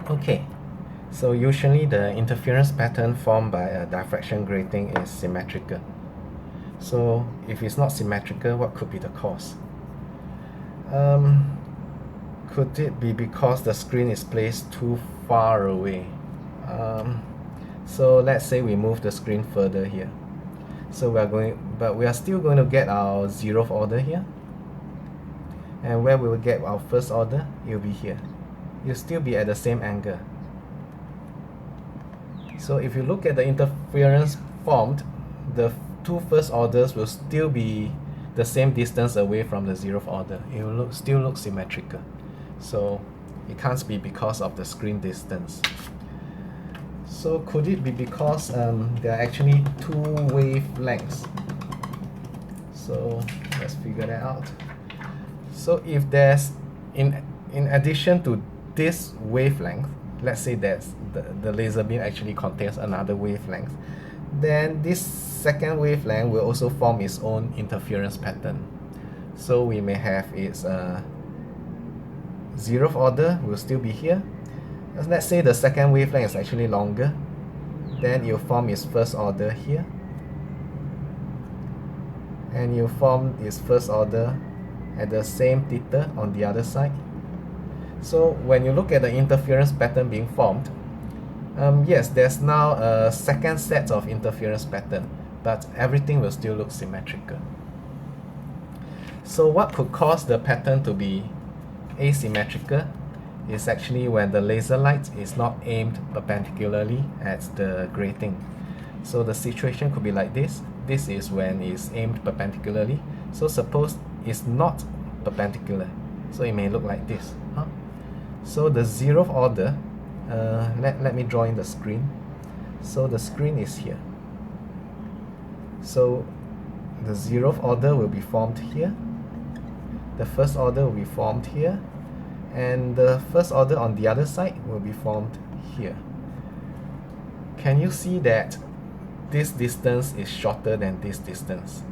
Okay, so usually the interference pattern formed by a diffraction grating is symmetrical. So if it's not symmetrical, what could be the cause? Could it be because the screen is placed too far away? So let's say we move the screen further here. So we are still going to get our 0th order here. And where we will get our first order, it will be here. You'll still be at the same angle. So if you look at the interference formed, the two first orders will still be the same distance away from the 0th order. It will still look symmetrical. So it can't be because of the screen distance. So could it be because there are actually two wavelengths? So let's figure that out. So if there's, in addition to this wavelength, let's say that the laser beam actually contains another wavelength, then this second wavelength will also form its own interference pattern. So we may have its 0th order will still be here. Let's say the second wavelength is actually longer, then it will form its first order here, and you form its first order at the same theta on the other side. So when you look at the interference pattern being formed, yes, there's now a second set of interference pattern, but everything will still look symmetrical. So what could cause the pattern to be asymmetrical is actually when the laser light is not aimed perpendicularly at the grating. So the situation could be like this. This is when it's aimed perpendicularly. So suppose it's not perpendicular, so it may look like this. So the 0th order, let me draw in the screen. So the screen is here. So the 0th order will be formed here. The first order will be formed here. And the first order on the other side will be formed here. Can you see that this distance is shorter than this distance?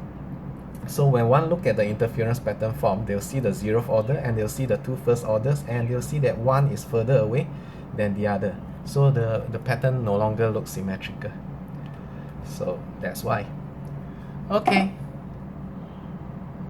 So when one look at the interference pattern form, they'll see the 0th order and they'll see the two first orders, and they'll see that one is further away than the other. So the pattern no longer looks symmetrical. So that's why. Okay.